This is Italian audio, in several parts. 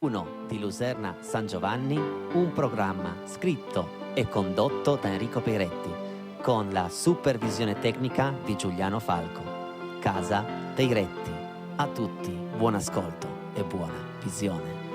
1 di Luserna San Giovanni, un programma scritto e condotto da Enrico Peiretti, con la supervisione tecnica di Giuliano Falco. Casa Peiretti. A tutti buon ascolto e buona visione.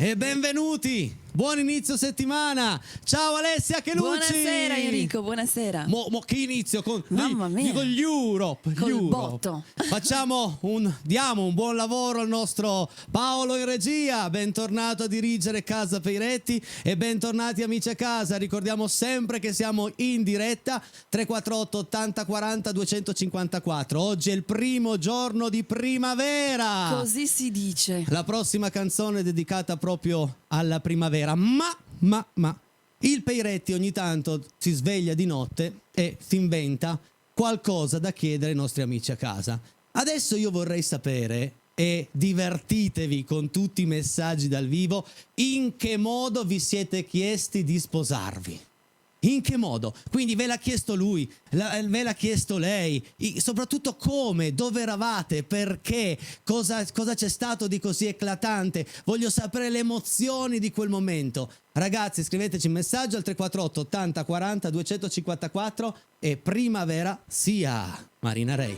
E benvenuti, buon inizio settimana. Ciao Alessia Chelucci. Buonasera Enrico, buonasera. Mo che inizio con Mamma mia. con gli Europe, Col botto. Diamo un buon lavoro al nostro Paolo in regia. Bentornato a dirigere Casa Peiretti e bentornati amici a casa. Ricordiamo sempre che siamo in diretta 348 80 40 254. Oggi è il primo giorno di primavera. Così si dice. La prossima canzone è dedicata proprio alla primavera, ma il Peiretti ogni tanto si sveglia di notte e si inventa qualcosa da chiedere ai nostri amici a casa. Adesso io vorrei sapere, e divertitevi con tutti i messaggi dal vivo, in che modo vi siete chiesti di sposarvi. In che modo? Quindi ve l'ha chiesto lui, ve l'ha chiesto lei, soprattutto come, dove eravate, perché, cosa c'è stato di così eclatante. Voglio sapere le emozioni di quel momento. Ragazzi, scriveteci un messaggio al 348 80 40 254 e primavera sia. Marina Rei.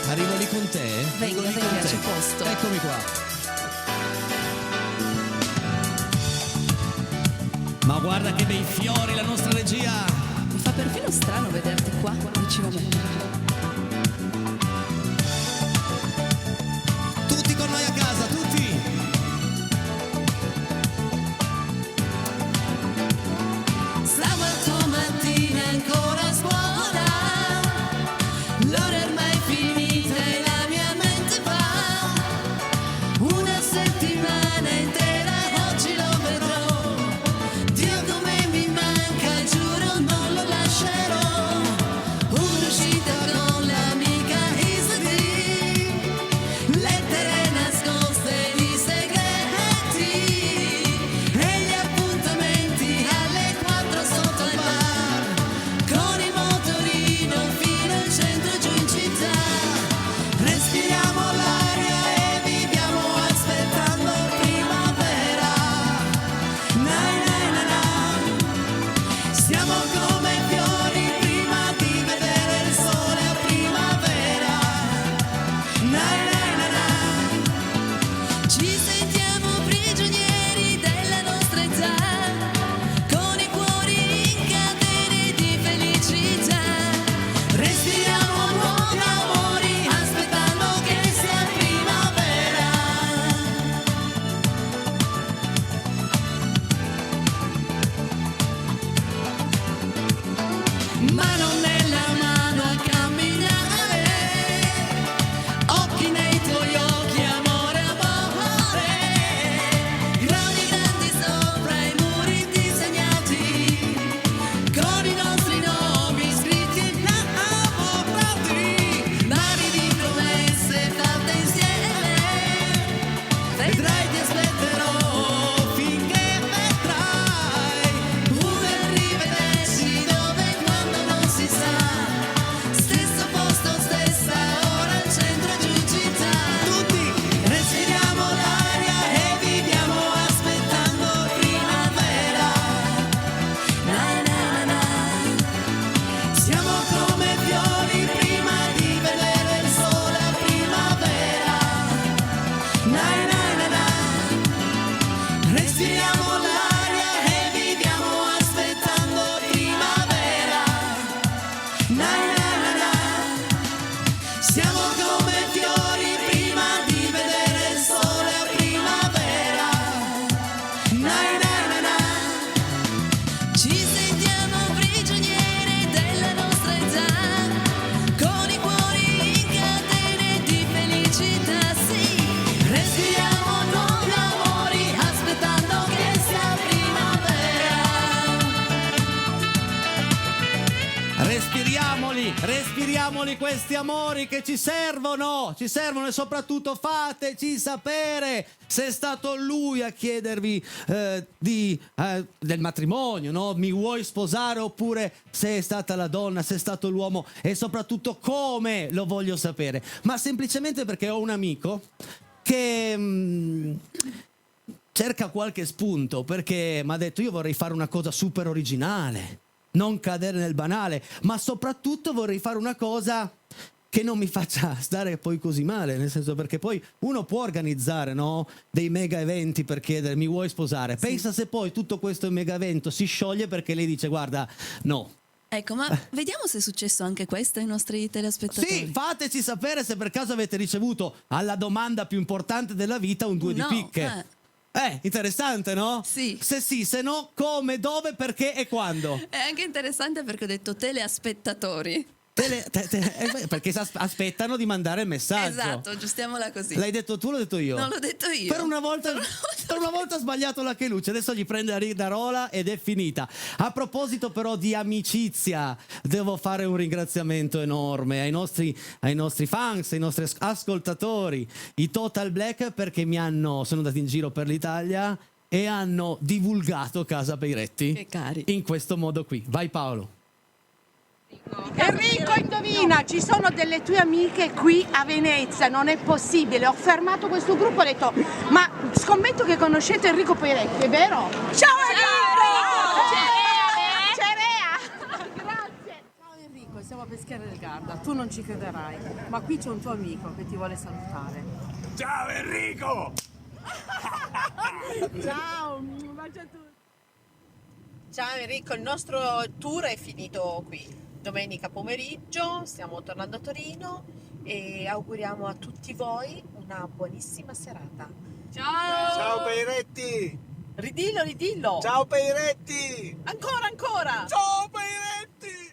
Arrivo lì con te? Venga, c'è posto. Eccomi qua. Ma guarda che bei fiori la nostra regia. Mi fa perfino strano vederti qua vicino a me. Tutti con noi a casa, tutti. Sabato mattina ancora a scuola, l'ora è ormai finita e la mia mente va. Una settimana intera oggi lo vedrò. Dio come mi manca. Siamo come fiori prima di vedere il sole a primavera. Na na na na. Ci sentiamo prigionieri della nostra età, con i cuori in catene di felicità. Respiriamo nuovi amori aspettando che sia primavera. Mano nella mano a camminare, occhi nei tuoi occhi, amore, amore. Grandi grandi sopra i muri disegnati, con i nostri nomi scritti innamorati. Mari di promesse fatte insieme, vedrai ti aspetterò finché vedrai un rivederci dove e quando non si sa. Stesso posto, stessa ora, al centro giù città. Tutti respiriamo l'aria e viviamo aspettando primavera. Na na na na. Siamo come fiori prima di vedere il sole a primavera. Na na na na. Respiriamo l'aria e viviamo aspettando primavera. Na na na na. Siamo come fiori prima di vedere il sole a primavera. Na na na na. Ci sentiamo prigionieri della nostra età, con i cuori in catene di felicità, sì. Respiriamo nuovi amori aspettando che sia primavera. Respiriamoli questi amori che ci servono e soprattutto fateci sapere se è stato lui a chiedervi del matrimonio, no? Mi vuoi sposare, oppure se è stata la donna, se è stato l'uomo, e soprattutto come, lo voglio sapere. Ma semplicemente perché ho un amico che cerca qualche spunto, perché mi ha detto: io vorrei fare una cosa super originale, non cadere nel banale, ma soprattutto vorrei fare una cosa che non mi faccia stare poi così male, nel senso, perché poi uno può organizzare, no, dei mega eventi per chiedere mi vuoi sposare. Sì. Pensa se poi tutto questo mega evento si scioglie perché lei dice guarda no. Ecco, ma vediamo se è successo anche questo ai nostri telespettatori. Sì, fateci sapere se per caso avete ricevuto alla domanda più importante della vita un 2 No, di picche. Interessante, no? Sì. Se sì, se no, come, dove, perché e quando? È anche interessante perché ho detto telespettatori. Perché aspettano di mandare il messaggio. Esatto, aggiustiamola così. L'hai detto tu o l'ho detto io? Non l'ho detto io. Per una volta ha sbagliato la Cheluccia. Adesso gli prende la ridarola ed è finita. A proposito però di amicizia, devo fare un ringraziamento enorme ai nostri fans, ai nostri ascoltatori, i Total Black, perché sono andati in giro per l'Italia e hanno divulgato Casa Peiretti Che cari. in questo modo qui. Vai Paolo. Enrico, indovina, ci sono delle tue amiche qui a Venezia, non è possibile. Ho fermato questo gruppo e ho detto: ma scommetto che conoscete Enrico Peiretti, è vero? Ciao Enrico! Cerea! Grazie! Ciao Enrico, siamo a Peschiera del Garda, tu non ci crederai, ma qui c'è un tuo amico che ti vuole salutare. Ciao Enrico! Ciao, un bacio a tutti! Ciao Enrico, il nostro tour è finito qui. Domenica pomeriggio stiamo tornando a Torino e auguriamo a tutti voi una buonissima serata. Ciao! Ciao Peiretti! Ridillo! Ciao Peiretti! Ancora! Ciao Peiretti!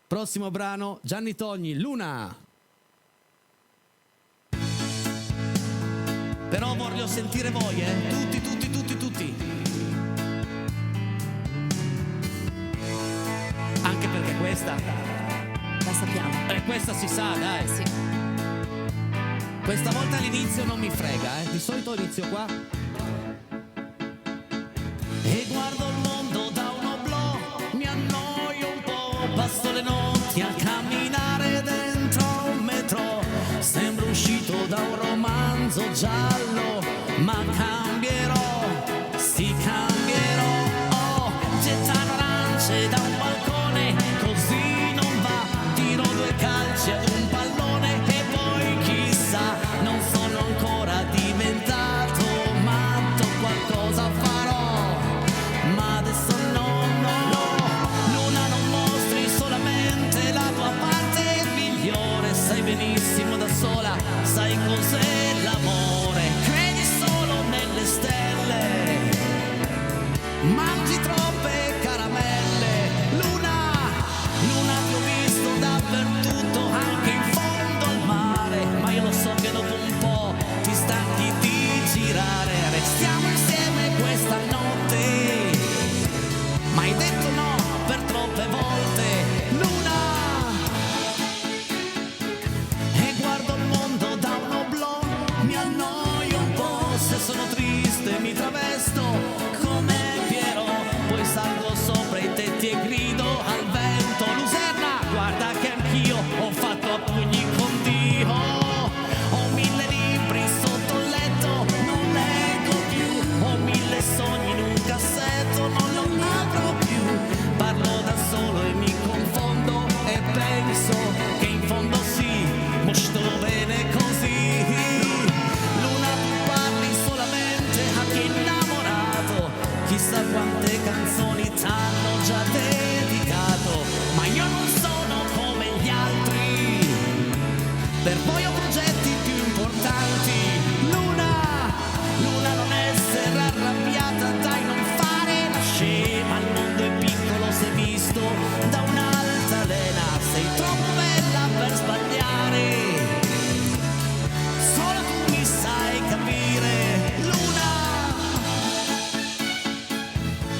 Prossimo brano, Gianni Togni, Luna. Però voglio sentire voi, tutti. Anche perché questa, La sappiamo. questa si sa, dai. Sì. Questa volta all'inizio non mi frega, di solito inizio qua. E guardo il mondo da un oblò, mi annoio un po', passo le notti a camminare dentro un metro. Sembro uscito da un romanzo giallo, ma cambierò, sì cambierò. Oh, gettano arance piace da un balcone, così non va, tiro 2 calci ad un pallone e poi chissà, non sono ancora diventato matto, qualcosa farò, ma adesso no, Luna non mostri solamente la tua parte migliore, sai benissimo da sola, sai cos'è l'amore, credi solo nelle stelle, mangi troppe caramelle, Luna ti ho visto dappertutto, anche in fondo al mare, ma io lo so che dopo un po' ti stanchi di girare, restiamo insieme questa notte, ma hai detto no per troppe volte, Luna, e guardo il mondo da un oblò, mi annoio un po', se sono triste mi travesto come Piero, poi salgo sopra i tetti e grido al vento, Luserna, guarda che anch'io ho fatto a pugni con Dio, ho 1000 libri sotto il letto, non leggo più, ho 1000 sogni in un cassetto, non lo apro più, parlo da solo e mi confondo e penso che in fondo sì, mo sto bene così, Luna tu parli solamente a chi è innamorato, chissà quante canzoni t'hanno già dedicato, ma io non sono come gli altri, per voi ho progetti più importanti, Luna non essere arrabbiata, dai non fare la scema, il mondo è piccolo se visto da un'altalena, sei troppo bella per sbagliare, solo tu mi sai capire, Luna,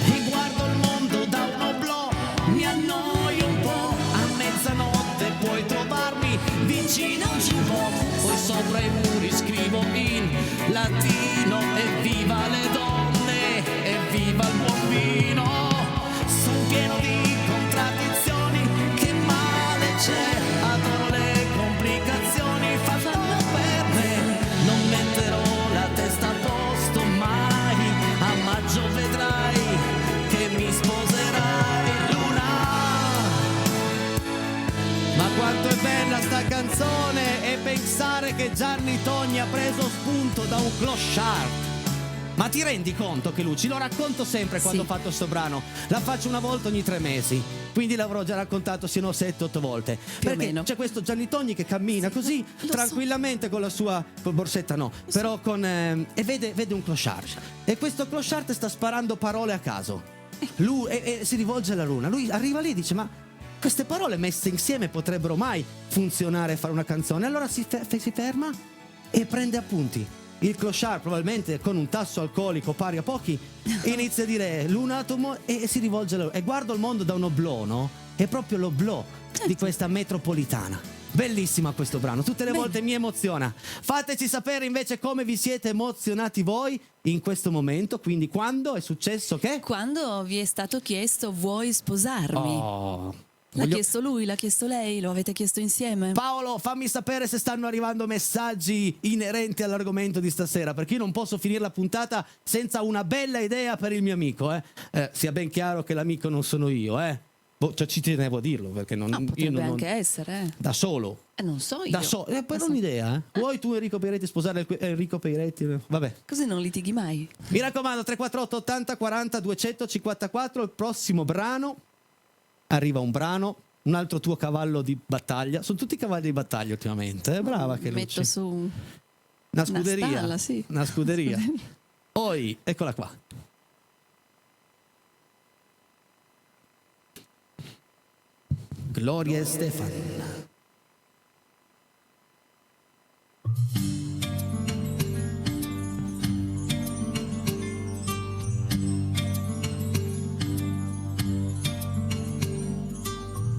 e guardo il mondo da un oblò, mi annoio un po', a mezzanotte puoi trovarmi vicino a un giubbotto, poi sopra i muri scrivo in latino, evviva le donne, evviva il buon vino, son pieno di contraddizioni, che male c'è, adoro le complicazioni, fanno per me, non metterò la testa a posto mai, a maggio vedrai che mi sposerai, Luna. Ma quanto è bella sta canzone, e pensare che Gianni Togni ha preso spunto da un clochard. Ma ti rendi conto che Luci, lo racconto sempre quando ho fatto sto brano, la faccio una volta ogni 3 mesi, quindi l'avrò già raccontato sino a 7-8 volte, Più o perché meno. c'è questo Gianni Togni che cammina così lo tranquillamente con la sua borsetta, no, però con e vede un clochard, e questo clochard sta sparando parole a caso, lui e si rivolge alla Luna, lui arriva lì e dice: ma queste parole messe insieme potrebbero mai funzionare e fare una canzone? Allora si ferma e prende appunti. Il clochard, probabilmente con un tasso alcolico pari a pochi, inizia a dire Luna e si rivolge alla Luna. E guardo il mondo da un oblò, no? È proprio l'oblò di questa metropolitana. Bellissima questo brano, tutte le volte mi emoziona. Fateci sapere invece come vi siete emozionati voi in questo momento, quindi quando è successo che? Quando vi è stato chiesto vuoi sposarmi? Oh. L'ha chiesto lui, l'ha chiesto lei, lo avete chiesto insieme? Paolo, fammi sapere se stanno arrivando messaggi inerenti all'argomento di stasera, perché io non posso finire la puntata senza una bella idea per il mio amico, sia ben chiaro che l'amico non sono io, cioè, ci tenevo a dirlo, perché non, Potrebbe io non, anche essere. da solo. Non so io. Da solo, per un'idea, Vuoi tu Enrico Peiretti sposare Enrico Peiretti? Vabbè. Così non litighi mai. Mi raccomando, 348 80 40 254, il prossimo brano. Arriva un brano, un altro tuo cavallo di battaglia. Sono tutti cavalli di battaglia ultimamente, brava che Metto Luci. su Una scuderia. Una stalla, sì. Una scuderia. Poi, eccola qua. Gloria e Stefan.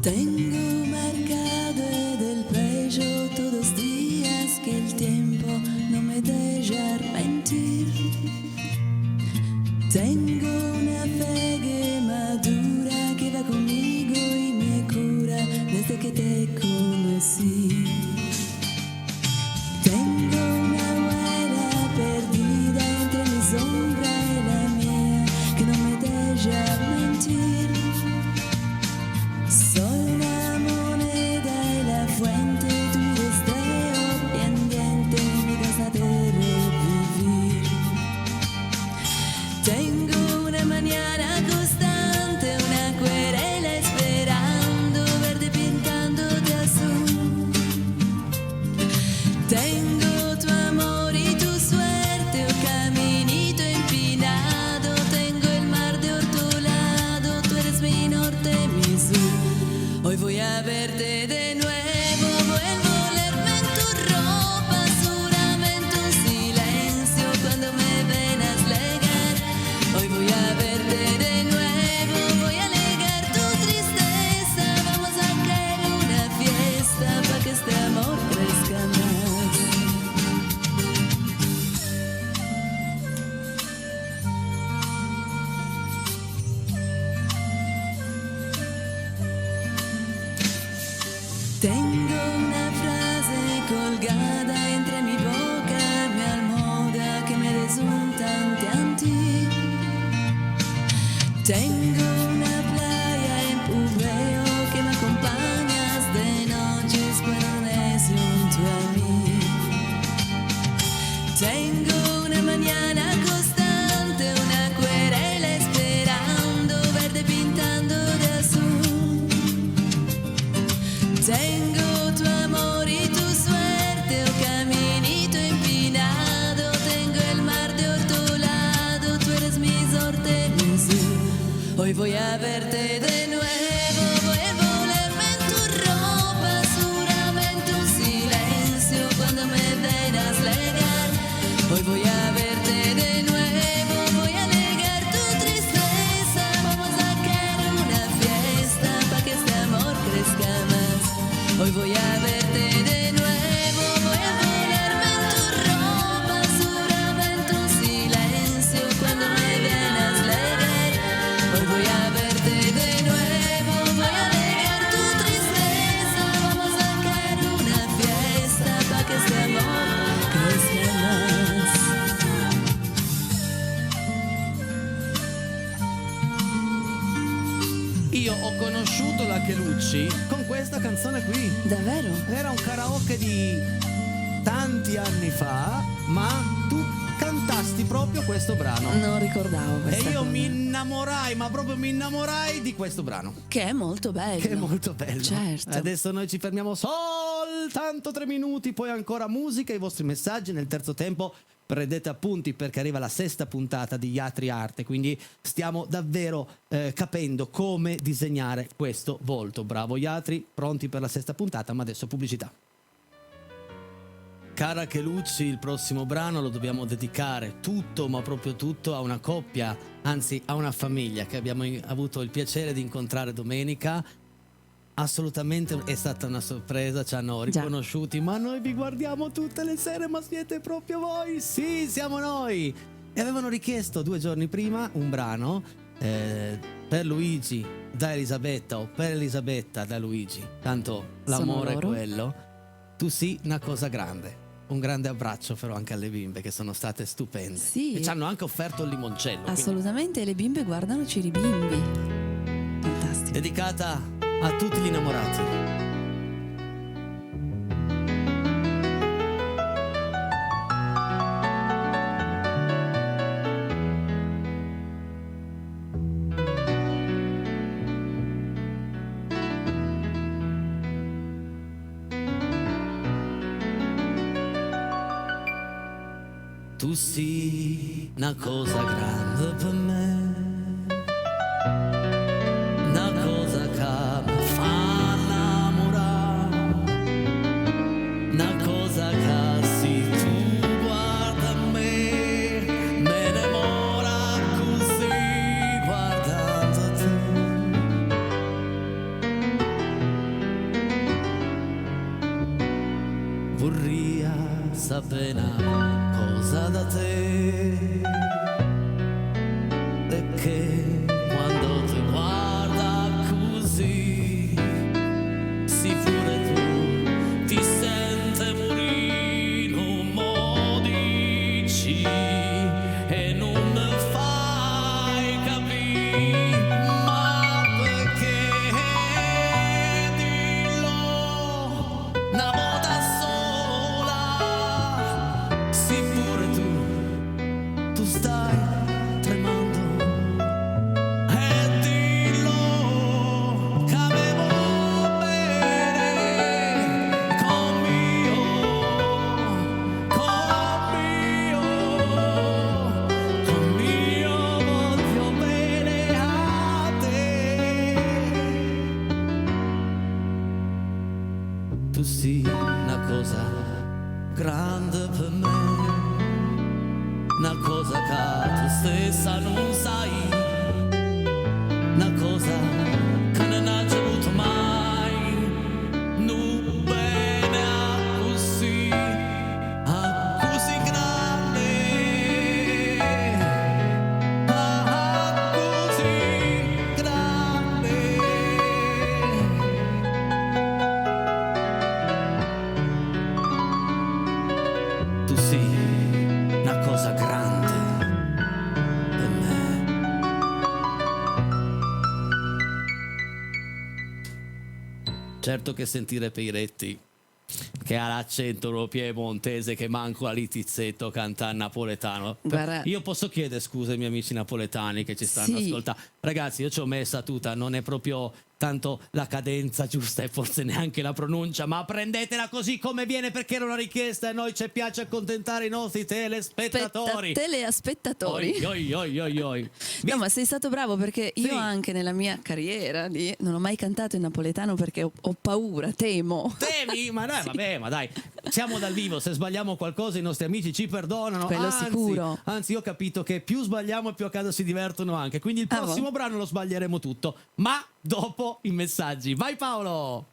Tengo marcado del pecho todos los días que el tiempo no me deja mentir. Tengo una fe que madura que va conmigo y me cura desde que te conocí. Tengo una abuela perdida entre mi sombra y la mía que no me deja mentir. verte de nuevo, vuelvo a olerme en tu ropa, seguramente un silencio cuando me ven a llegar. Hoy voy a verte de nuevo, voy a alegar tu tristeza, vamos a hacer una fiesta para que este amor crezca más. Tengo una frase colgada entre mi boca y mi almohada que me desuntan ti. Tengo una playa en Pubeo que me acompañas de noches cuando andes junto a mí. Tengo una mañana constante, una acuarela esperando, verde pintando de azul. Tengo tu amor y tu suerte, un caminito empinado. Tengo el mar de otro lado, tú eres mi sorte, mi sur. Hoy voy a verte de nuevo, voy a envolverme en tu ropa, seguramente un silencio cuando me veas llegar. Hoy voy a verte de nuevo, voy a alegar tu tristeza, vamos a hacer una fiesta para que este amor crezca más. Hoy voy a verte de nuevo, voy a envolverme en tu ropa, seguramente un silencio cuando me veas llegar. Hoy voy a verte de nuevo, voy a alegar tu tristeza, vamos a hacer una fiesta para que este amor crezca más. Io ho conosciuto la Chelucci con questa canzone qui. Davvero? Era un karaoke di tanti anni fa, ma tu cantasti proprio questo brano. Non ricordavo E questa io cosa. mi innamorai, ma proprio mi innamorai di questo brano. Che è molto bello. Che è molto bello. Certo. Adesso noi ci fermiamo soltanto 3 minuti, poi ancora musica, i vostri messaggi. Nel terzo tempo prendete appunti perché arriva la 6ª puntata di Iatri Arte, quindi stiamo davvero capendo come disegnare questo volto. Bravo Iatri, pronti per la 6ª puntata, ma adesso pubblicità. Cara Chelucci, il prossimo brano lo dobbiamo dedicare tutto, ma proprio tutto, a una coppia, anzi a una famiglia che abbiamo avuto il piacere di incontrare domenica. Assolutamente è stata una sorpresa, ci hanno riconosciuti, ma noi vi guardiamo tutte le sere, ma siete proprio voi? Sì, siamo noi! E avevano richiesto 2 giorni prima un brano per Luigi da Elisabetta o per Elisabetta da Luigi, tanto l'amore è loro. quello. Tu sì, una cosa grande. Un grande abbraccio però anche alle bimbe che sono state stupende. Sì. E ci hanno anche offerto il limoncello. quindi Assolutamente, le bimbe guardano Ciribimbi. Fantastico. dedicata a tutti gli innamorati. Tu sì, una cosa grande per me, una cosa che mi fa innamorare, una cosa che se tu guarda a me innamora così guardando te. Vorrei sapere cosa da te, perché quando ti guarda così, sì pure tu ti senti morire, non mo dici e non mi fai capire, ma perché dillo una volta sola. Tu stai tu sei una cosa grande per me, una cosa che tu stessa non sai, una cosa che non ha avuto mai, nu bene a così grande, a così grande. Tu sei una cosa grande per me. Certo che sentire Peiretti, che ha l'accento piemontese, che manco a Litizzetto canta in napoletano. Guarda- Io posso chiedere scusa ai miei amici napoletani che ci stanno Sì. ascoltando. Ragazzi, io ci ho messa tutta, non è proprio tanto la cadenza giusta e forse neanche la pronuncia, ma prendetela così come viene perché era una richiesta e a noi ci piace accontentare i nostri telespettatori. Telespettatori. Oi, oi, oi, oi, oi. No, ma sei stato bravo perché io Sì. anche nella mia carriera non ho mai cantato in napoletano perché ho paura, temo. Temi? Ma dai, vabbè, ma dai, siamo dal vivo, se sbagliamo qualcosa i nostri amici ci perdonano. Quello sicuro. Anzi, io ho capito che più sbagliamo e più a casa si divertono anche, quindi il prossimo brano lo sbaglieremo tutto, ma dopo i messaggi. Vai Paolo!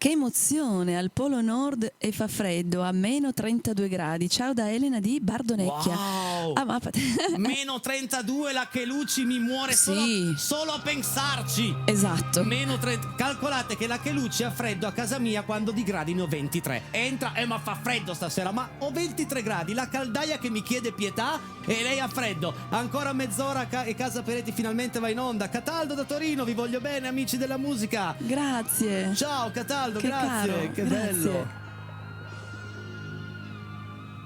Che emozione, al Polo Nord e fa freddo, a meno 32 gradi. Ciao da Elena di Bardonecchia. Wow! Ah, ma Meno 32, la che Luci mi muore Sì. solo a pensarci. esatto. Meno 30. Calcolate che la Chelucci ha freddo a casa mia quando di gradi ne ho 23. Entra, ma fa freddo stasera, ma ho 23 gradi. La caldaia che mi chiede pietà e lei ha freddo. Ancora mezz'ora e Casa Peretti finalmente va in onda. Cataldo da Torino, vi voglio bene, amici della musica. Grazie. Ciao Cataldo, Che grazie, caro, che grazie. bello.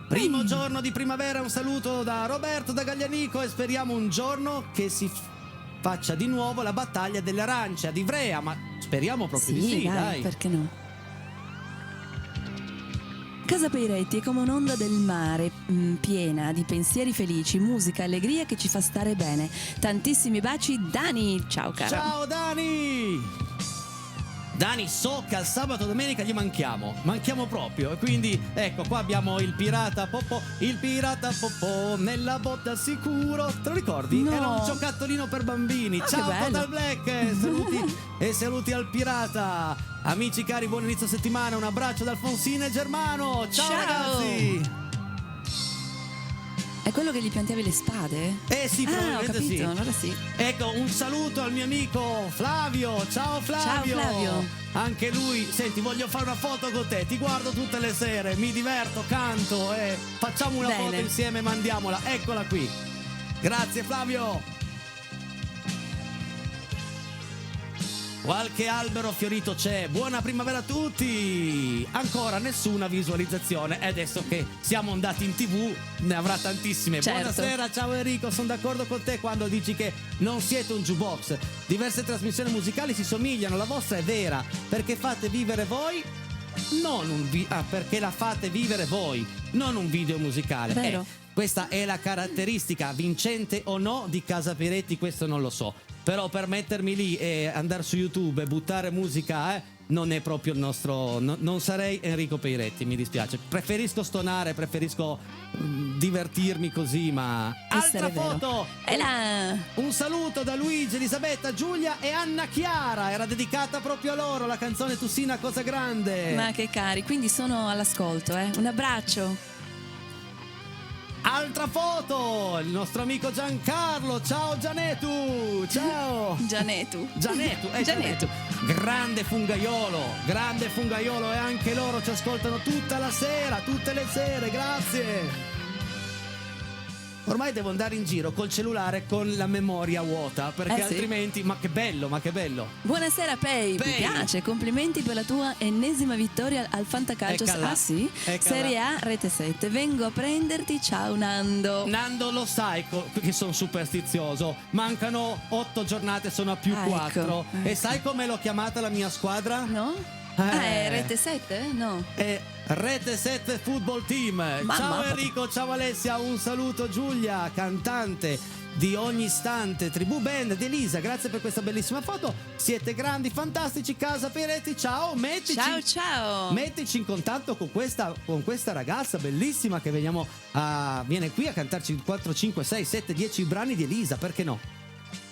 Primo giorno di primavera, un saluto da Roberto da Gaglianico e speriamo un giorno che si faccia di nuovo la battaglia delle arance ad Ivrea, ma speriamo proprio di sì, dai. perché no? Casa Peiretti è come un'onda del mare, piena di pensieri felici, musica, allegria che ci fa stare bene. Tantissimi baci, Dani. Ciao caro. Ciao Dani! Dani, so che al sabato e domenica gli manchiamo proprio, e quindi ecco qua abbiamo il pirata Popò nella botta al sicuro, te lo ricordi? No. Era un giocattolino per bambini. Ah, Ciao che bello. Total Black, saluti al pirata. Amici cari, buon inizio settimana, un abbraccio da Alfonsina e Germano. Ciao. Ragazzi! È quello che gli piantavi le spade? Eh sì, Ah, ho probabilmente capito, sì. allora sì. Ecco, un saluto al mio amico Flavio. Ciao Flavio. Ciao, Flavio. Anche lui, senti, voglio fare una foto con te. Ti guardo tutte le sere, mi diverto, canto e facciamo una Bene. foto insieme, mandiamola. Eccola qui. Grazie Flavio. Qualche albero fiorito c'è. Buona primavera a tutti. Ancora nessuna visualizzazione e adesso che siamo andati in TV ne avrà tantissime. Certo. Buonasera, ciao Enrico, sono d'accordo con te quando dici che non siete un jukebox. Diverse trasmissioni musicali si somigliano, la vostra è vera perché fate vivere voi, non un perché la fate vivere voi, non un video musicale. Vero. Questa è la caratteristica, vincente o no, di Casa Peretti, questo non lo so. Però per mettermi lì e andare su YouTube e buttare musica, non è proprio il nostro. Non sarei Enrico Peiretti, mi dispiace. Preferisco stonare, preferisco divertirmi così, ma. Essere Altra vero. foto! E là. Un saluto da Luigi, Elisabetta, Giulia e Anna Chiara. Era dedicata proprio a loro la canzone Tu sei una cosa grande. Ma che cari, quindi sono all'ascolto, eh. Un abbraccio. Altra foto! Il nostro amico Giancarlo. Ciao Gianetu! Ciao! Gianetu. Gianetu, Gianetu. grande fungaiolo e anche loro ci ascoltano tutta la sera, tutte le sere, grazie. Ormai devo andare in giro col cellulare con la memoria vuota perché Sì. altrimenti, ma che bello. Buonasera Pei, Pei. mi piace, complimenti per la tua ennesima vittoria al Fantacalcio. Eccola. Ah sì? Eccola. Serie A, Rete 7, vengo a prenderti, ciao Nando. Nando, lo sai che sono superstizioso, mancano 8 giornate, sono a più Ah, 4 ecco. e sai come l'ho chiamata la mia squadra? No? Ah, è Rete 7? No. È Rete 7 Football Team. Mamma. Ciao Enrico, ciao Alessia, un saluto Giulia, cantante. di ogni istante, Tribù Band di Elisa, grazie per questa bellissima foto. Siete grandi, fantastici. Casa Peretti, ciao, Ciao. mettici in contatto con questa ragazza bellissima che viene qui a cantarci 4, 5, 6, 7, 10 brani di Elisa, perché no?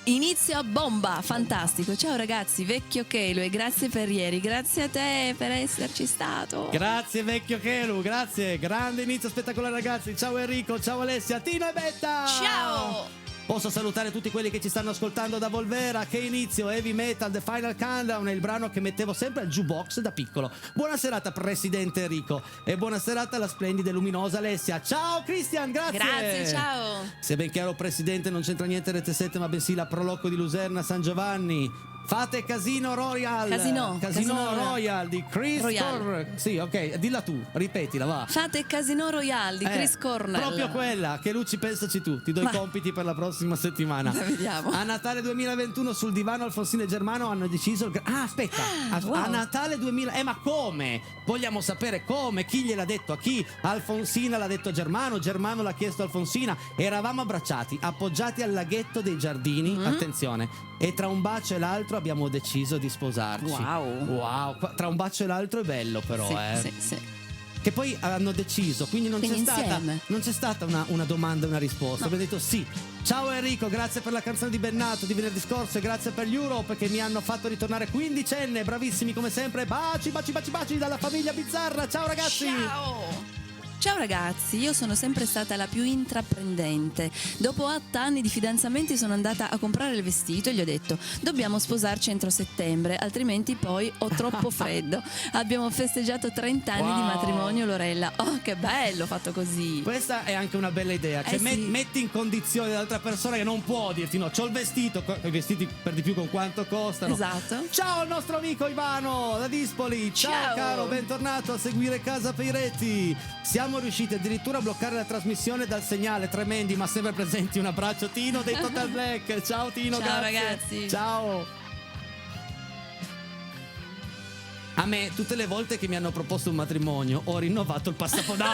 Inizio a bomba, fantastico. Ciao ragazzi, vecchio Kelo, e grazie per ieri, grazie a te per esserci stato. Grazie vecchio Kelu, grazie, grande inizio spettacolare ragazzi. Ciao Enrico, ciao Alessia, Tino e Betta. Ciao. Posso salutare tutti quelli che ci stanno ascoltando da Volvera. Che inizio, Heavy Metal, The Final Countdown è il brano che mettevo sempre al jukebox da piccolo. Buona serata presidente Enrico e buona serata alla splendida e luminosa Alessia. Ciao Christian, Grazie, ciao. Se ben chiaro presidente non c'entra niente Rete 7 ma bensì la Prolocco di Luserna San Giovanni. Fate Casino Royal. Casino Royal di Chris Royal. Cornell. Sì, ok, dilla tu, ripetila, va. Fate Casino Royale di Chris Cornell. Proprio quella, che Luci pensaci tu. Ti do i compiti per la prossima settimana. Vediamo. A Natale 2021 sul divano Alfonsino e Germano hanno deciso aspetta. wow. A Natale 2000. Ma come? Vogliamo sapere come? Chi gliel'ha detto a chi? Alfonsina l'ha detto a Germano l'ha chiesto a Alfonsina. Eravamo abbracciati, appoggiati al laghetto dei giardini. Attenzione. E tra un bacio e l'altro abbiamo deciso di sposarci. Wow. Tra un bacio e l'altro è bello però, Sì. Che poi hanno deciso, quindi non c'è stata una domanda e una risposta. Abbiamo detto sì. Ciao Enrico, grazie per la canzone di Bennato di venerdì scorso e grazie per gli Europe che mi hanno fatto ritornare quindicenne, bravissimi come sempre. Baci dalla famiglia Bizzarra. Ciao ragazzi. Ciao ragazzi, io sono sempre stata la più intraprendente. Dopo 8 anni di fidanzamenti sono andata a comprare il vestito e gli ho detto: dobbiamo sposarci entro settembre, altrimenti poi ho troppo freddo. Abbiamo festeggiato 30 anni di matrimonio, Lorella. Oh, che bello fatto così. Questa è anche una bella idea. Cioè, sì. metti in condizione l'altra persona che non può dirti no, c'ho il vestito, i vestiti per di più con quanto costano. Esatto. Ciao al nostro amico Ivano da Dispoli. Ciao caro, bentornato a seguire Casa Peiretti. Siamo riusciti addirittura a bloccare la trasmissione dal segnale, tremendi ma sempre presenti. Un abbraccio Tino dei Total Black. Ciao Tino, ciao grazie. Ragazzi. Ciao. A me tutte le volte che mi hanno proposto un matrimonio ho rinnovato il passaporto.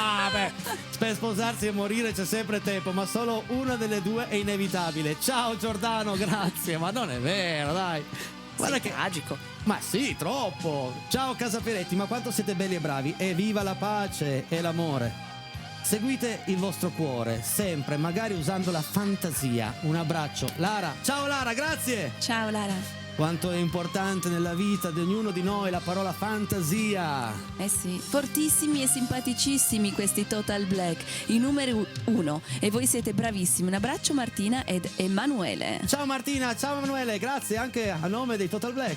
Per sposarsi e morire c'è sempre tempo, ma solo una delle due è inevitabile. Ciao Giordano, grazie. Ma non è vero, dai. Guarda che tragico. Ma sì, troppo. Ciao Casa Peretti, ma quanto siete belli e bravi. E viva la pace e l'amore. Seguite il vostro cuore, sempre, magari usando la fantasia. Un abbraccio. Lara. Ciao Lara, grazie. Ciao Lara. Quanto è importante nella vita di ognuno di noi la parola fantasia. Eh sì, fortissimi e simpaticissimi questi Total Black, i numeri 1. E voi siete bravissimi. Un abbraccio Martina ed Emanuele. Ciao Martina, ciao Emanuele, grazie anche a nome dei Total Black.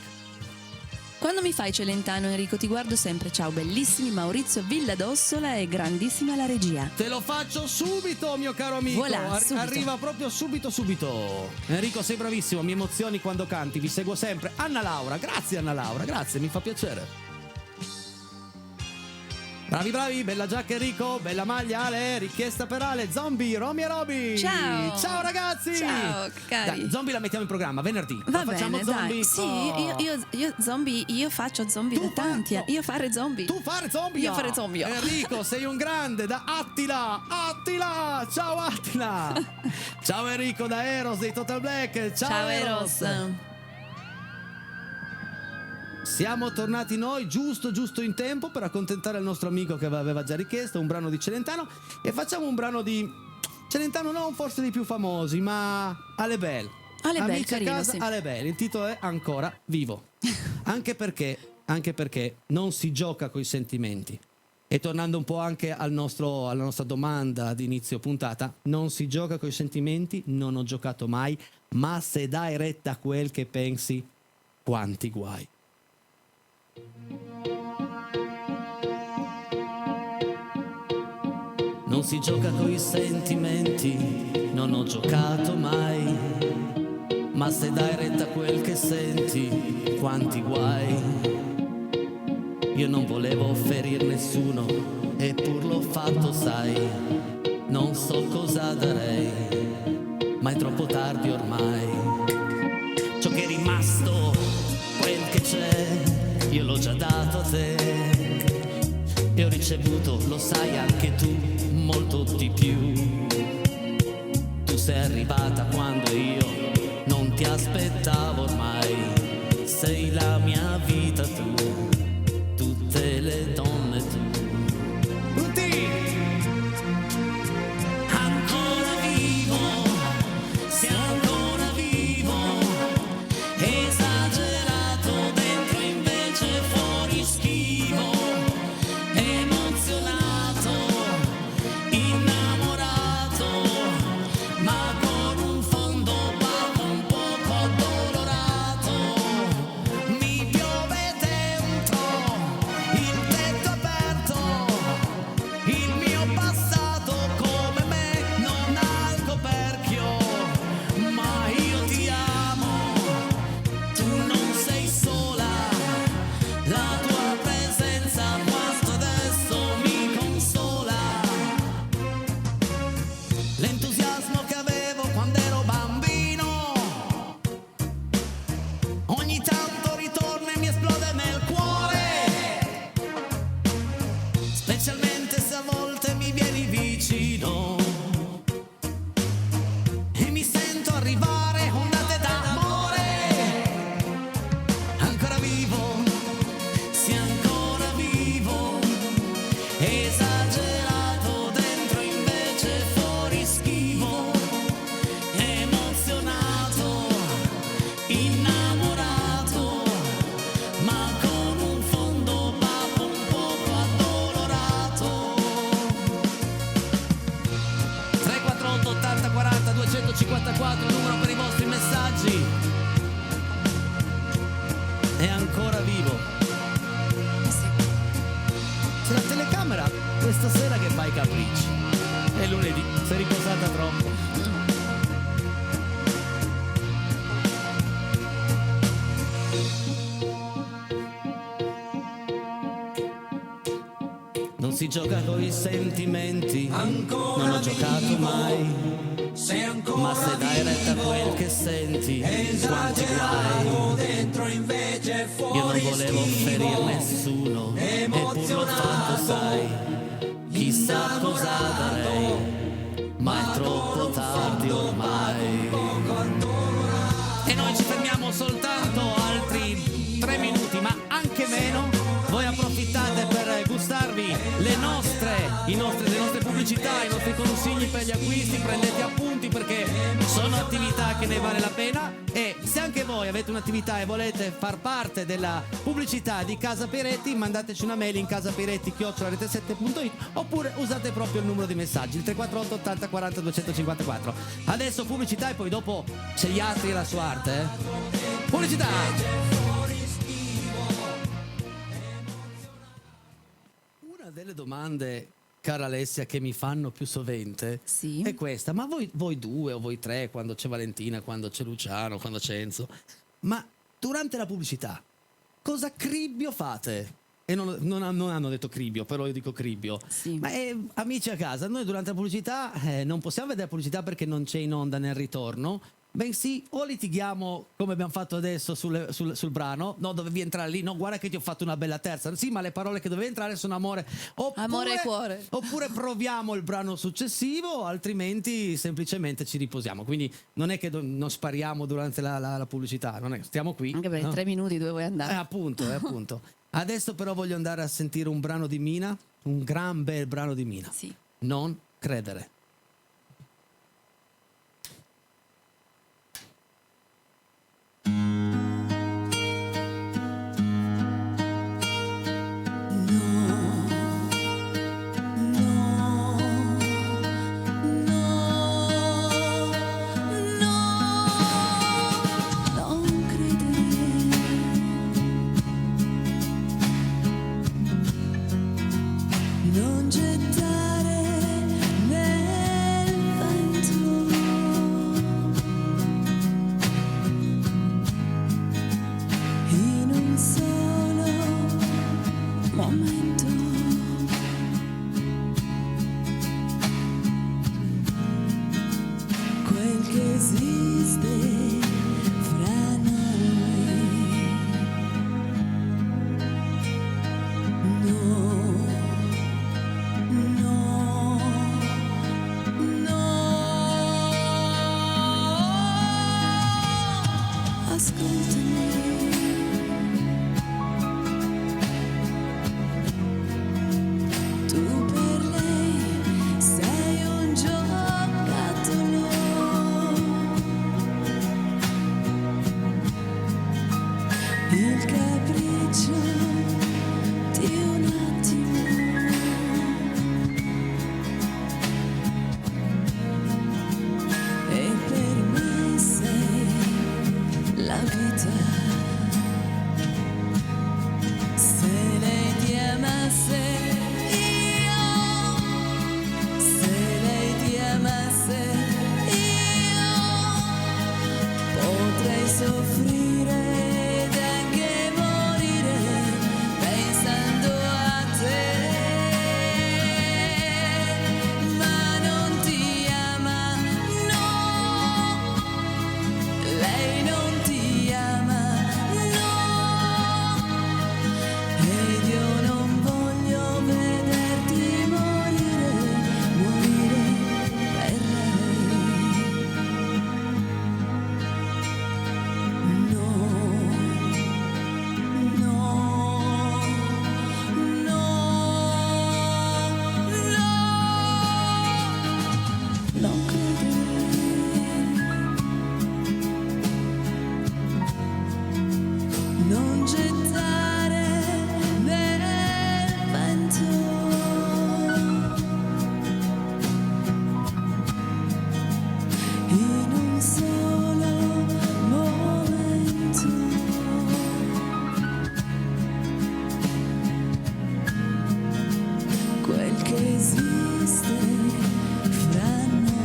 Quando mi fai Celentano, Enrico, ti guardo sempre. Ciao bellissimi, Maurizio Villadossola e grandissima la regia. Te lo faccio subito, mio caro amico. Voilà, subito. Arriva proprio subito. Enrico, sei bravissimo, mi emozioni quando canti, vi seguo sempre. Anna Laura, grazie, mi fa piacere. Bravi, bella giacca Enrico, bella maglia Ale, richiesta per Ale, Zombie, Romy e Roby. Ciao ragazzi. Ciao cari. Dai, Zombie la mettiamo in programma venerdì. Va facciamo bene, Zombie. dai. Sì, io zombie, io faccio zombie da tanti. Io fare zombie. Tu fare zombie. Io fare zombie. Enrico, sei un grande, da Attila, ciao Attila. Ciao Enrico da Eros dei Total Black. Ciao Eros. Siamo tornati noi giusto in tempo per accontentare il nostro amico che aveva già richiesto un brano di Celentano e facciamo un brano di Celentano non forse dei più famosi ma Ale Bell. Amici carino, a casa, sì. Ale Bell, il titolo è Ancora vivo. anche perché non si gioca coi sentimenti. E tornando un po' anche alla nostra domanda di inizio puntata, non si gioca coi sentimenti, non ho giocato mai, ma se dai retta a quel che pensi, quanti guai. Non si gioca coi sentimenti, non ho giocato mai, ma se dai retta a quel che senti, quanti guai. Io non volevo ferir nessuno, eppur l'ho fatto, sai, non so cosa darei, ma è troppo tardi ormai. Ciò che è rimasto, quel che c'è, io l'ho già dato a te e ho ricevuto, lo sai anche tu, molto di più. Tu sei arrivata quando io non ti aspettavo ormai. Sei la mia vita tu, tutte le donne tu. Tutti! Ancora vivo, sei ancora vivo, esagerato dentro invece fuori schivo, emozionato, innamorato, ma con un fondo opaco un poco addolorato. Mi piove dentro, il tetto aperto, il mio passato come me non ha il coperchio, ma io ti amo, tu non sei sola, la tua presenza quanto adesso mi consola. L'entusiasmo che avevo quando ero bambino ogni tanto ritorna e mi esplode nel cuore, specialmente se a volte mi vieni vicino e mi sento arrivare ondate d'amore. Ancora vivo, sì ancora vivo, esagerato dentro invece fuori schivo, emozionato, innamorato, ma con un fondo opaco un poco addolorato. 348 80 40 254, numero per i vostri messaggi. È ancora vivo. C'è la telecamera questa sera che fa i capricci. È lunedì, sei riposata troppo. Non si gioca con i sentimenti, non ho giocato mai. Ma se dai retta a quel che senti, quanti guai. Io non volevo ferire nessuno, eppur l'ho fatto, sai. Chissà cosa darei, ma è troppo tardi ormai. E noi ci fermiamo soltanto altri 3 minuti, ma anche meno. Voi approfittate per gustarvi le nostre pubblicità, i nostri consigli per gli acquisti, prendete appunti perché sono attività che ne vale la pena. E se anche voi avete un'attività e volete far parte della pubblicità di Casa Peretti, mandateci una mail in casaperetti@rete7.it oppure usate proprio il numero di messaggi, il 348 80 40 254. Adesso pubblicità e poi dopo c'è gli altri e la sua arte. Pubblicità! Una delle domande, cara Alessia, che mi fanno più sovente Sì. è questa: ma voi due o voi tre, quando c'è Valentina, quando c'è Luciano, quando c'è Enzo, ma durante la pubblicità cosa cribbio fate? E non hanno detto cribbio, però io dico cribbio. Sì. Ma amici a casa, noi durante la pubblicità non possiamo vedere la pubblicità perché non c'è in onda nel ritorno, bensì o litighiamo come abbiamo fatto adesso sul brano, no, dovevi entrare lì, no, guarda che ti ho fatto una bella terza, sì, ma le parole che dovevi entrare sono amore, Amore e cuore. oppure proviamo il brano successivo, altrimenti semplicemente ci riposiamo. Quindi non è che non spariamo durante la pubblicità, non è, stiamo qui, Anche perché no? 3 minuti dove vuoi andare? Appunto. Adesso però voglio andare a sentire un brano di Mina, un gran bel brano di Mina. Sì. Non credere. Non gettare nel vento in un solo momento quel che esiste fra noi. No, no, no. il capriccio di un attimo. E per me sei la vita. Se lei ti amasse io, se lei ti amasse io, potrei soffrire ed anche morire pensando a te. Ma non ti ama, no, lei non ti ama, no, ed io non voglio vederti morire, morire per lei. No, no, no, non credere, non gettare nel vento in un solo momento. Quel che esiste fra noi.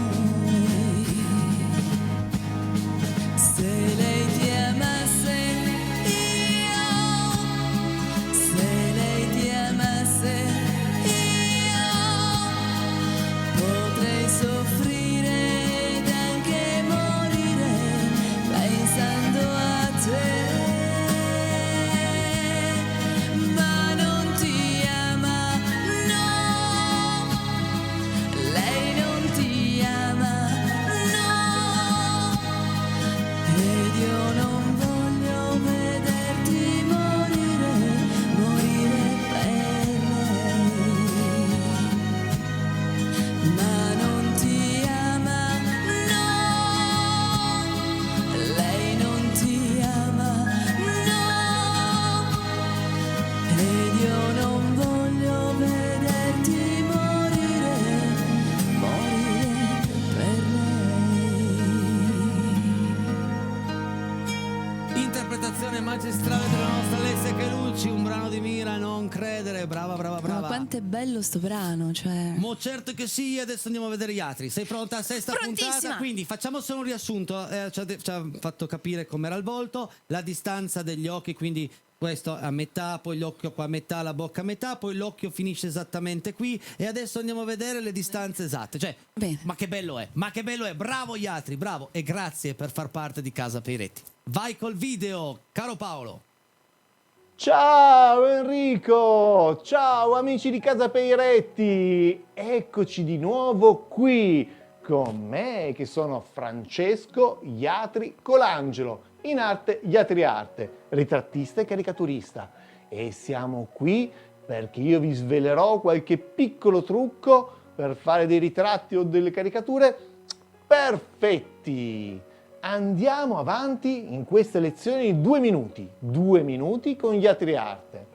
Se lei ti amasse io, se lei ti amasse io, potrei soffrire ed anche morire pensando a te. Ma non ti ama, no, lei non ti ama, no, ed io non voglio vederti morire, morire per lei. Ma non ti ama, no, lei non ti ama, no, ed io non voglio vederti morire, morire per lei. Interpretazione magistrale della nostra Alessia Chelucci, un brano di Mira, non credere, brava, brava, brava. Ma quanto è bello sto brano, cioè. Mo certo che sì, adesso andiamo a vedere gli altri. Sei pronta? Sesta Prontissima. puntata, quindi facciamo solo un riassunto. Ci ha fatto capire com'era il volto, la distanza degli occhi, quindi questo a metà, poi l'occhio qua a metà, la bocca a metà, poi l'occhio finisce esattamente qui e adesso andiamo a vedere le distanze esatte. Cioè, Bene. ma che bello è, ma che bello è, bravo gli altri, bravo e grazie per far parte di Casa Peiretti. Vai col video, caro Paolo. Ciao Enrico, ciao amici di Casa Peiretti, eccoci di nuovo qui con me che sono Francesco Iatri Colangelo, in arte Iatriarte, ritrattista e caricaturista, e siamo qui perché io vi svelerò qualche piccolo trucco per fare dei ritratti o delle caricature perfetti. Andiamo avanti in queste lezioni di 2 minuti con Iatriarte.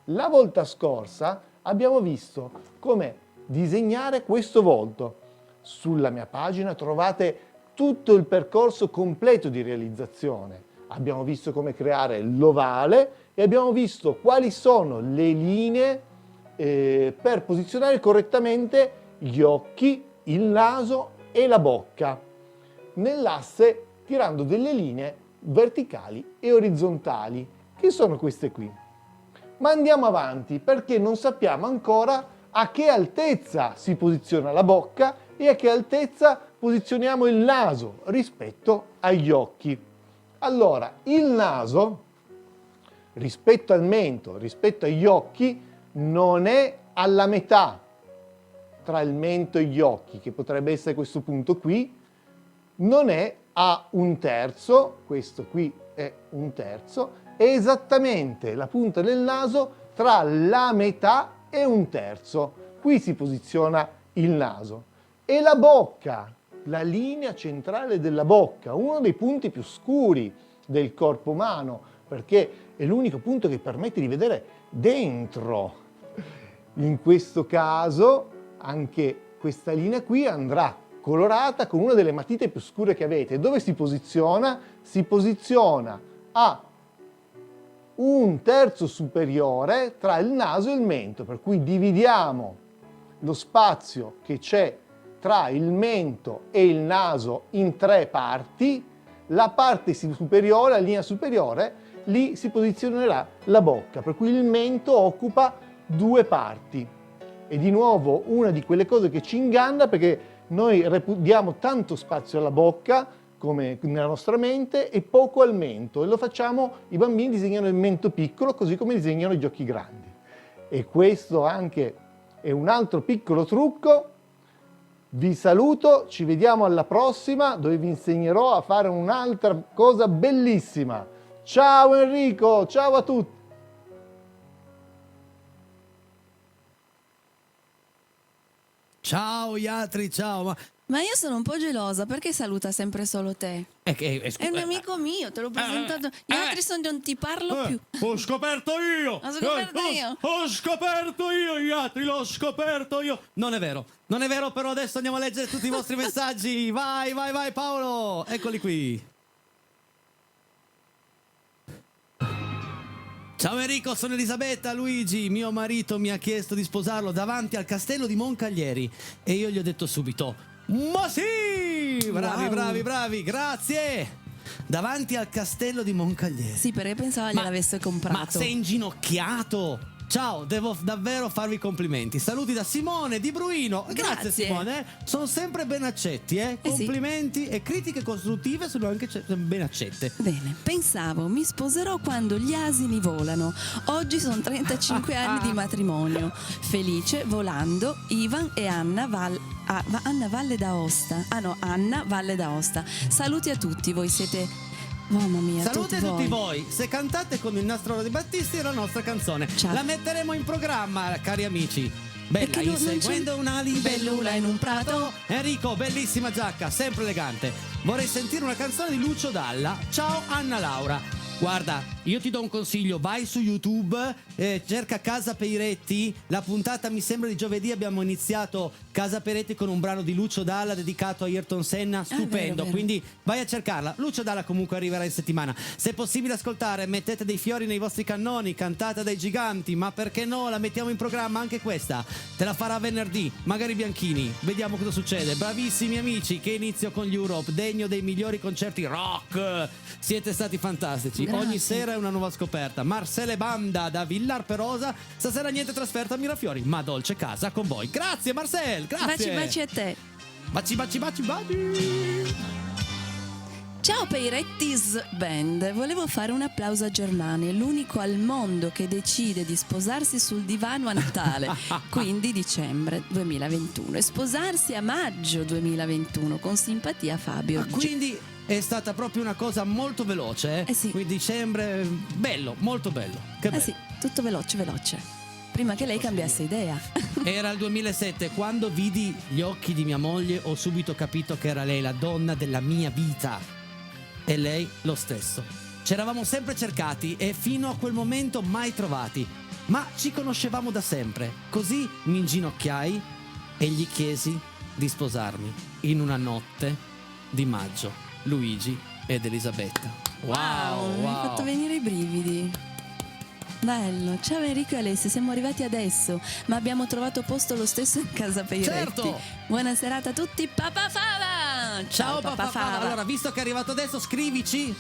La volta scorsa abbiamo visto come disegnare questo volto. Sulla mia pagina trovate tutto il percorso completo di realizzazione. Abbiamo visto come creare l'ovale e abbiamo visto quali sono le linee per posizionare correttamente gli occhi, il naso e la bocca nell'asse, tirando delle linee verticali e orizzontali, che sono queste qui. Ma andiamo avanti perché non sappiamo ancora a che altezza si posiziona la bocca e a che altezza posizioniamo il naso rispetto agli occhi. Allora, il naso rispetto al mento, rispetto agli occhi, non è alla metà tra il mento e gli occhi, che potrebbe essere questo punto qui, non è a 1/3, questo qui è 1/3, è esattamente la punta del naso tra la metà e 1/3. Qui si posiziona il naso. E la bocca, la linea centrale della bocca, uno dei punti più scuri del corpo umano, perché è l'unico punto che permette di vedere dentro. In questo caso anche questa linea qui andrà colorata con una delle matite più scure che avete. Dove si posiziona? Si posiziona a un terzo superiore tra il naso e il mento, per cui dividiamo lo spazio che c'è tra il mento e il naso in 3 parti. La parte superiore, la linea superiore, lì si posizionerà la bocca, per cui il mento occupa 2 parti. E di nuovo una di quelle cose che ci inganna, perché noi diamo tanto spazio alla bocca come nella nostra mente e poco al mento, e lo facciamo, i bambini disegnano il mento piccolo così come disegnano gli occhi grandi. E questo anche è un altro piccolo trucco. Vi saluto, ci vediamo alla prossima, dove vi insegnerò a fare un'altra cosa bellissima. Ciao Enrico, ciao a tutti! Ciao Iatri, ciao. Ma io sono un po' gelosa, perché saluta sempre solo te? È un amico mio, te l'ho presentato. Gli altri non ti parlo più. Ho scoperto io! Ho scoperto io. Ho scoperto io, Iatri, l'ho scoperto io! Non è vero, però adesso andiamo a leggere tutti i vostri messaggi. Vai Paolo, eccoli qui. Ciao Enrico, sono Elisabetta. Luigi, mio marito, mi ha chiesto di sposarlo davanti al castello di Moncaglieri e io gli ho detto subito: ma sì! Bravi, grazie! Davanti al castello di Moncaglieri. Sì, perché pensavo gliel'avesse comprato. Ma sei inginocchiato! Ciao, devo davvero farvi complimenti. Saluti da Simone di Bruino. Grazie Simone, sono sempre ben accetti, complimenti e critiche costruttive sono anche ben accette. Bene, pensavo mi sposerò quando gli asini volano. Oggi sono 35 anni di matrimonio. Felice, volando, Ivan e Anna Anna Valle d'Aosta. Anna Valle d'Aosta. Saluti a tutti, voi siete... Mamma mia, Salute a tutti voi. Se cantate con il nastro di Battisti è la nostra canzone. Ciao. La metteremo in programma, cari amici. Bella, inseguendo una libellula in un prato. Enrico, bellissima giacca, sempre elegante. Vorrei sentire una canzone di Lucio Dalla. Ciao Anna Laura. Guarda, io ti do un consiglio, vai su YouTube, cerca Casa Peiretti, la puntata mi sembra di giovedì, abbiamo iniziato Casa Peiretti con un brano di Lucio Dalla dedicato a Ayrton Senna, stupendo, vero. Quindi vai a cercarla. Lucio Dalla comunque arriverà in settimana. Se è possibile ascoltare, mettete dei fiori nei vostri cannoni, cantata dai giganti, ma perché no, la mettiamo in programma anche questa, te la farà venerdì, magari Bianchini, vediamo cosa succede. Bravissimi amici, che inizio con gli Europe, degno dei migliori concerti rock, siete stati fantastici. Grazie. Ogni sera è una nuova scoperta. Marcele Banda da Villar Perosa. Stasera niente trasferta a Mirafiori, ma dolce casa con voi. Grazie Marcel, grazie. Baci a te. Baci. Ciao Peirettis Band, volevo fare un applauso a Germani, l'unico al mondo che decide di sposarsi sul divano a Natale, quindi dicembre 2021, e sposarsi a maggio 2021, con simpatia Fabio. Quindi è stata proprio una cosa molto veloce, sì. Quindi dicembre, bello, molto bello. Che bello. Sì, tutto veloce. Prima che lei cambiasse idea. Era il 2007, quando vidi gli occhi di mia moglie ho subito capito che era lei la donna della mia vita. E lei lo stesso. Ci eravamo sempre cercati e fino a quel momento mai trovati, ma ci conoscevamo da sempre. Così mi inginocchiai e gli chiesi di sposarmi in una notte di maggio. Luigi ed Elisabetta. Wow, mi hai fatto venire i brividi. Bello. Ciao Enrico e Alessia, siamo arrivati adesso, ma abbiamo trovato posto lo stesso in Casa Peiretti. Certo. Buona serata a tutti. Papà Fava! Ciao Papà Fava. Allora, visto che è arrivato adesso, scrivici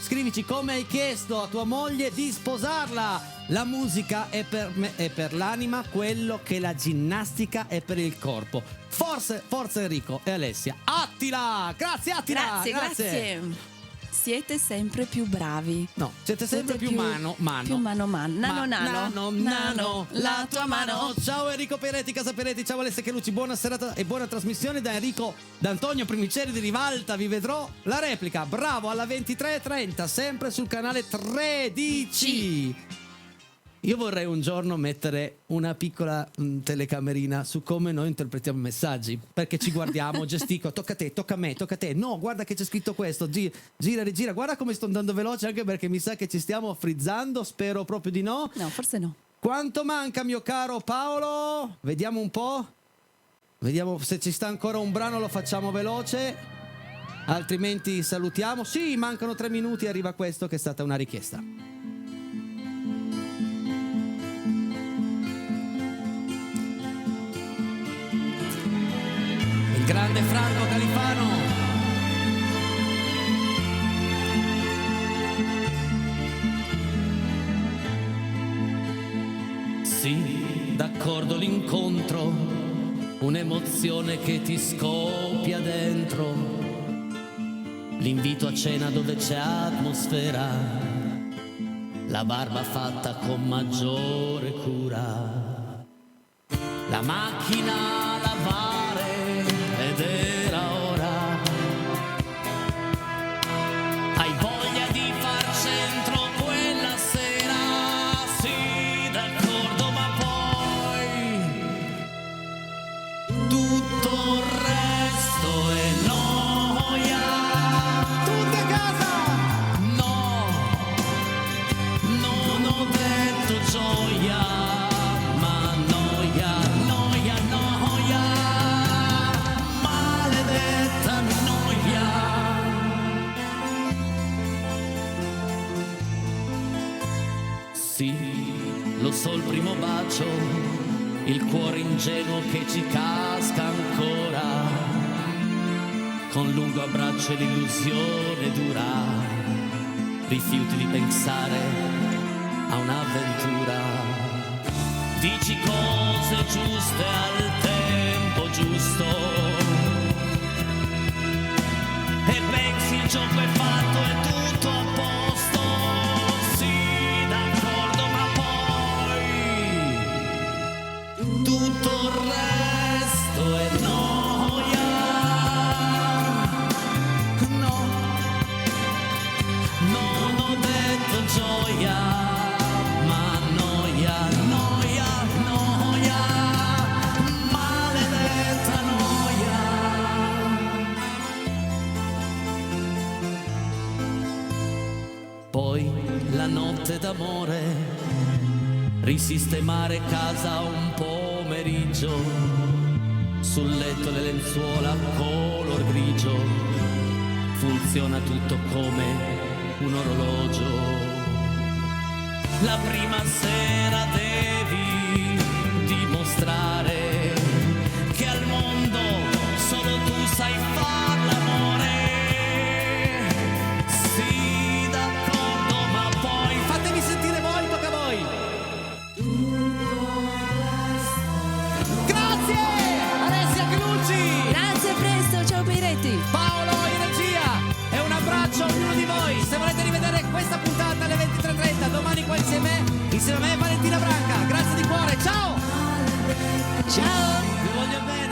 come hai chiesto a tua moglie di sposarla. La musica è per me, è per l'anima, quello che la ginnastica è per il corpo. Forza Enrico e Alessia. Attila! Grazie Attila! Grazie. Siete sempre più bravi. No, siete sempre più mano. Più mano. Nano, la tua mano. Ciao Enrico Peiretti, Casa Peiretti, ciao Alessia Chelucci, buona serata e buona trasmissione da Enrico, da Antonio Primiceri di Rivalta. Vi vedrò la replica, bravo, alla 23:30, sempre sul canale 13. Io vorrei un giorno mettere una piccola telecamerina su come noi interpretiamo i messaggi, perché ci guardiamo, gestico, tocca a te, tocca a me, tocca a te, no, guarda che c'è scritto questo, gira, rigira, guarda come sto andando veloce, anche perché mi sa che ci stiamo frizzando, spero proprio di no. No, forse no. Quanto manca, mio caro Paolo? Vediamo un po'. Vediamo se ci sta ancora un brano, lo facciamo veloce, altrimenti salutiamo. Sì, mancano 3 minuti, arriva questo che è stata una richiesta. Il grande Franco Califano. Sì, d'accordo l'incontro, un'emozione che ti scoppia dentro, l'invito a cena dove c'è atmosfera, la barba fatta con maggiore cura, la macchina a lavare ed era ora, hai voglia di far centro quella sera, sì d'accordo ma poi tutto il resto è noia. Tutti a casa! No, non ho detto gioia, ma noia, noia, noia, maledetta noia. Sì, lo so il primo bacio, il cuore ingenuo che ci casca ancora, con lungo abbraccio e l'illusione dura, rifiuti di pensare a un'avventura. Dici cose giuste al tempo giusto e pensi il gioco è fatto, è tutto a posto. Sì, d'accordo, ma poi tutto il resto è noia. No, non ho detto gioia, ma noia, noia, noia, maledetta noia. Poi la notte d'amore, risistemare casa un pomeriggio, sul letto le lenzuola color grigio, funziona tutto come un orologio. La prima sera devi dimostrare che al mondo solo tu sai far l'amore. Sì, d'accordo, ma poi Fatemi sentire voi, tocca a voi. Grazie! Alessia Glucci! Grazie, a presto, ciao Peiretti. Paolo in regia! E un abbraccio a ognuno di voi! Se volete rivedere questa puntata alle 23:30, domani qua insieme a me Valentina Branca. Grazie di cuore, ciao! Ciao. Vi voglio bene!